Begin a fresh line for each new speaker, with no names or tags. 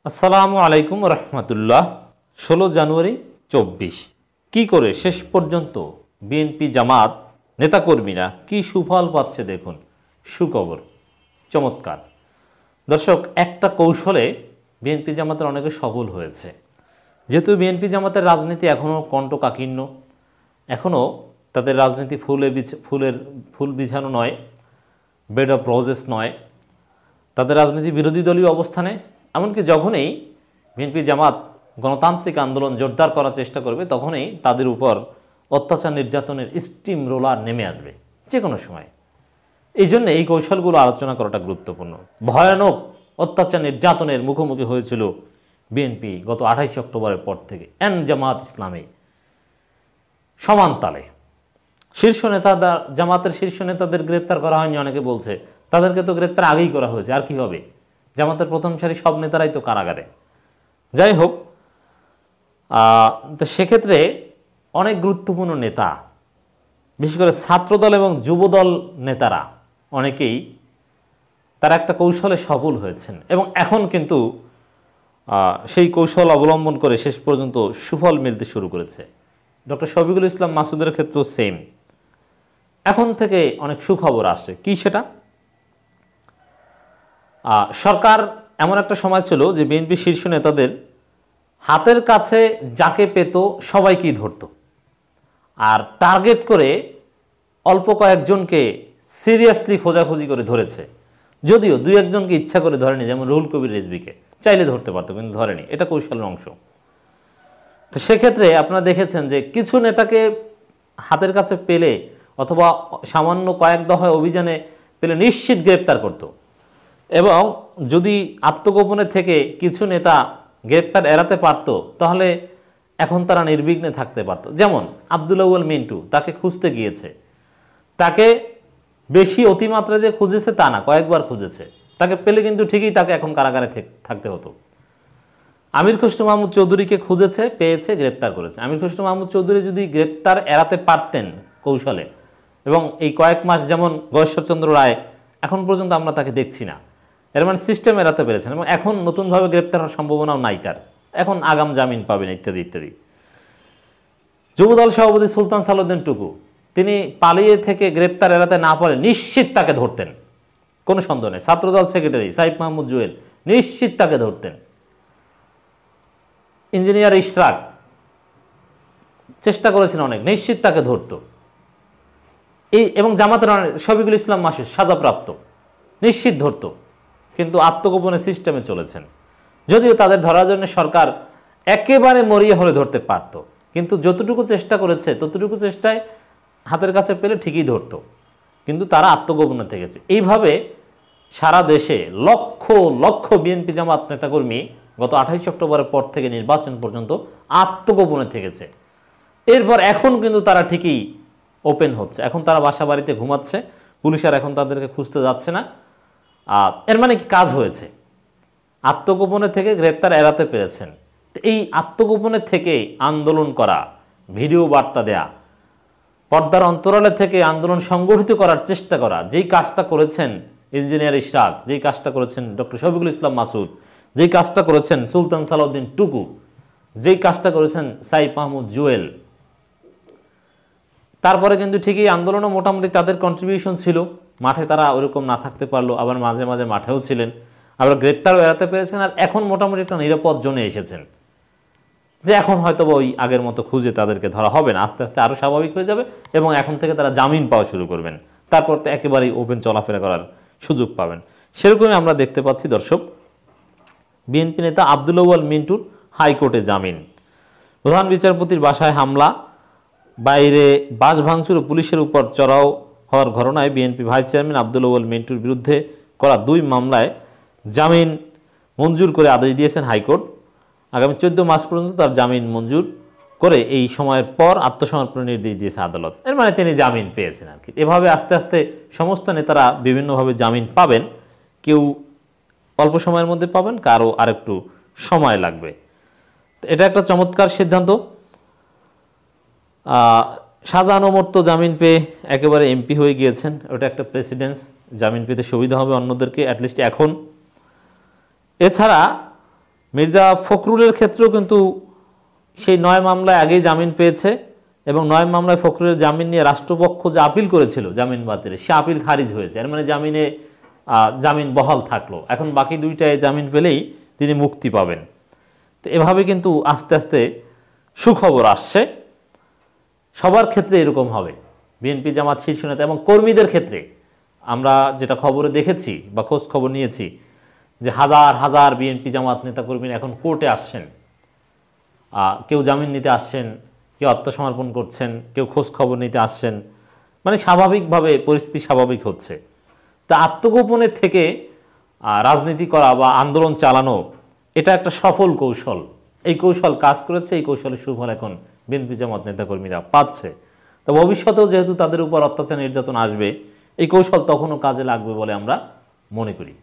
আসসালামু আলাইকুম রহমতুল্লাহ। 16 জানুয়ারি 24 কি করে শেষ পর্যন্ত বিএনপি জামাত নেতাকর্মীরা কি সুফল পাচ্ছে দেখুন। সুখবর, চমৎকার। দর্শক, একটা কৌশলে বিএনপি জামাতের অনেকে সফল হয়েছে। যেহেতু বিএনপি জামাতের রাজনীতি এখনও কণ্টকাকীর্ণ, এখনও তাদের রাজনীতি ফুল বিছানো নয়, বেড অফ রোজেস নয়, তাদের রাজনীতি বিরোধী দলীয় অবস্থানে। এমনকি যখনই বিএনপি জামাত গণতান্ত্রিক আন্দোলন জোরদার করার চেষ্টা করবে, তখনই তাদের উপর অত্যাচার নির্যাতনের স্টিম রোলার নেমে আসবে যে কোনো সময়। এই জন্য এই কৌশলগুলো আলোচনা করাটা গুরুত্বপূর্ণ। ভয়ানক অত্যাচার নির্যাতনের মুখোমুখি হয়েছিল বিএনপি গত 28 অক্টোবরের পর থেকে জামাত ইসলামী সমান তালে। জামাতের শীর্ষ নেতাদের গ্রেপ্তার করা হয়নি, অনেকে বলছে। তাদেরকে তো গ্রেপ্তার আগেই করা হয়েছে, আর কি হবে? জামাতের প্রথম সারি সব নেতারাই তো কারাগারে। যাই হোক, তো সেক্ষেত্রে অনেক গুরুত্বপূর্ণ নেতা, বিশেষ করে ছাত্রদল এবং যুবদল নেতারা অনেকেই তারা একটা কৌশলে সফল হয়েছেন এবং এখন কিন্তু সেই কৌশল অবলম্বন করে শেষ পর্যন্ত সুফল মিলতে শুরু করেছে। ডক্টর শফিকুল ইসলাম মাসুদের ক্ষেত্রেও সেম। এখন থেকে অনেক সুখবর আসে। কি সেটা? সরকার এমন একটা সময় ছিল যে বিএনপি শীর্ষ নেতাদের হাতের কাছে যাকে পেত সবাইকেই ধরত, আর টার্গেট করে অল্প কয়েকজনকে সিরিয়াসলি খোঁজাখুঁজি করে ধরেছে। যদিও দুই একজনকে ইচ্ছা করে ধরেনি, যেমন রুহুল কবির রিজভীকে চাইলে ধরতে পারতো, কিন্তু ধরেনি। এটা কৌশলের অংশ। তো সেক্ষেত্রে আপনারা দেখেছেন যে কিছু নেতাকে হাতের কাছে পেলে অথবা সামান্য কয়েক দফায় অভিযানে পেলে নিশ্চিত গ্রেপ্তার করত, এবং যদি আত্মগোপনে থেকে কিছু নেতা গ্রেপ্তার এড়াতে পারত, তাহলে এখন তারা নির্বিঘ্নে থাকতে পারত। যেমন আব্দুল আউয়াল মিন্টু, তাকে খুঁজতে গিয়েছে, তাকে বেশি অতিমাত্রা যে খুঁজেছে তা না, কয়েকবার খুঁজেছে, তাকে পেলে কিন্তু ঠিকই তাকে এখন কারাগারে থাকতে হতো। আমির খসরু মাহমুদ চৌধুরীকে খুঁজেছে, পেয়েছে, গ্রেপ্তার করেছে। আমির খসরু মাহমুদ চৌধুরী যদি গ্রেপ্তার এড়াতে পারতেন কৌশলে, এবং এই কয়েক মাস যেমন গয়েশ্বরচন্দ্র রায়, এখন পর্যন্ত আমরা তাকে দেখছি না, এর মানে সিস্টেম এড়াতে পেরেছেন, এবং এখন নতুনভাবে গ্রেপ্তার হওয়ার সম্ভাবনাও নাই তার, এখন আগাম জামিন পাবেন ইত্যাদি ইত্যাদি। যুবদল সভাপতি সুলতান সালাউদ্দিন টুকু, তিনি পালিয়ে থেকে গ্রেপ্তার এড়াতে না পারে নিশ্চিত তাকে ধরতেন, কোনো সন্দেহ নেই। ছাত্রদল সেক্রেটারি সাইফ মাহমুদ জুয়েল নিশ্চিত তাকে ধরতেন। ইঞ্জিনিয়ার ইশরাক চেষ্টা করেছেন অনেক, নিশ্চিত তাকে ধরত। এবং জামাতের শফিকুল ইসলাম মাসুদ সাজাপ্রাপ্ত, নিশ্চিত ধরত, কিন্তু আত্মগোপনে সিস্টেমে চলেছেন। যদিও তাদের ধরার জন্য সরকার একেবারে মরিয়া হলে ধরতে পারত, কিন্তু যতটুকু চেষ্টা করেছে ততটুকু চেষ্টায় হাতের কাছে পেলে ঠিকই ধরত, কিন্তু তারা আত্মগোপনে থেকেছে। এইভাবে সারা দেশে লক্ষ লক্ষ বিএনপি জামাত নেতাকর্মী গত 28 অক্টোবরের পর থেকে নির্বাচন পর্যন্ত আত্মগোপনে থেকেছে। এরপর এখন কিন্তু তারা ঠিকই ওপেন হচ্ছে, এখন তারা বাসা বাড়িতে ঘুমাচ্ছে, পুলিশ আর এখন তাদেরকে খুঁজতে যাচ্ছে না। এর মানে কি কাজ হয়েছে? আত্মগোপনে থেকে গ্রেপ্তার এড়াতে পেরেছেন। এই আত্মগোপনে থেকে আন্দোলন করা, ভিডিও বার্তা দেয়া, পর্দার অন্তরালে থেকে আন্দোলন সংগঠিত করার চেষ্টা করা, যেই কাজটা করেছেন ইঞ্জিনিয়ার ইশরাক, যেই কাজটা করেছেন ডক্টর শফিকুল ইসলাম মাসুদ, যেই কাজটা করেছেন সুলতান সালাউদ্দিন টুকু, যেই কাজটা করেছেন সাইফ মাহমুদ জুয়েল, তারপরে কিন্তু ঠিকই আন্দোলনও মোটামুটি তাদের কন্ট্রিবিউশন ছিল। মাঠে তারা ওরকম না থাকতে পারলো, আবার মাঝে মাঝে মাঠেও ছিলেন, আবার গ্রেপ্তারও এড়াতে পেরেছেন, আর এখন মোটামুটি একটা নিরাপদ জোনে এসেছেন, যে এখন হয়তো ওই আগের মতো খুঁজে তাদেরকে ধরা হবে না, আস্তে আস্তে আরও স্বাভাবিক হয়ে যাবে, এবং এখন থেকে তারা জামিন পাওয়া শুরু করবেন, তারপর তো একেবারেই ওপেন চলাফেরা করার সুযোগ পাবেন। সেরকমই আমরা দেখতে পাচ্ছি দর্শক, বিএনপি নেতা আব্দুল আউয়াল মিন্টুর হাইকোর্টে জামিন, প্রধান বিচারপতির বাসায় হামলা, বাইরে বাস ভাঙচুর ও পুলিশের উপর চড়াও হওয়ার ঘটনায় BNP vice chairman Abdul Awal মিন্টুর বিরুদ্ধে করা 2 মামলায় জামিন মঞ্জুর করে আদেশ দিয়েছেন হাইকোর্ট। আগামী 14 মার্চ পর্যন্ত তার জামিন মঞ্জুর করে এই সময়ের পর আত্মসমর্পণের নির্দেশ দিয়েছে আদালত। এর মানে তিনি জামিন পেয়েছেন আর কি। এভাবে আস্তে আস্তে সমস্ত নেতারা বিভিন্নভাবে জামিন পাবেন, কেউ অল্প সময়ের মধ্যে পাবেন, কারো আরেকটু সময় লাগবে। এটা একটা চমৎকার সিদ্ধান্ত। শাহজাহান ওমর তো জামিন পেয়ে একেবারে এমপি হয়ে গিয়েছেন, ওটা একটা প্রেসিডেন্স, জামিন পেতে সুবিধা হবে অন্যদেরকে অ্যাটলিস্ট এখন। এছাড়া মির্জা ফখরুলের ক্ষেত্রেও কিন্তু সেই 9 মামলায় আগেই জামিন পেয়েছে এবং 9 মামলায় ফখরুলের জামিন নিয়ে রাষ্ট্রপক্ষ যে আপিল করেছিল জামিন বাতিলে, সে আপিল খারিজ হয়েছে। এর মানে জামিন বহাল থাকলো। এখন বাকি 2টায় জামিন পেলেই তিনি মুক্তি পাবেন। তো এভাবে কিন্তু আস্তে আস্তে সুখবর আসছে। সবার ক্ষেত্রে এরকম হবে, বিএনপি জামাত শীর্ষ নেতা এবং কর্মীদের ক্ষেত্রে। আমরা যেটা খবরে দেখেছি বা খোঁজ খবর নিয়েছি যে হাজার হাজার বিএনপি জামাত নেতাকর্মীরা এখন কোর্টে আসছেন, কেউ জামিন নিতে আসছেন, কেউ আত্মসমর্পণ করছেন, কেউ খোঁজ খবর নিতে আসছেন। মানে স্বাভাবিকভাবে পরিস্থিতি স্বাভাবিক হচ্ছে। তা আত্মগোপনের থেকে রাজনীতি করা বা আন্দোলন চালানো, এটা একটা সফল কৌশল। এই কৌশল কাজ করেছে, এই কৌশলের সুফল এখন বিএনপি জামাত নেতাকর্মীরা পাচ্ছে। তো ভবিষ্যতেও যেহেতু তাদের উপর অত্যাচার নির্যাতন আসবে, এই কৌশল তখনও কাজে লাগবে বলে আমরা মনে করি।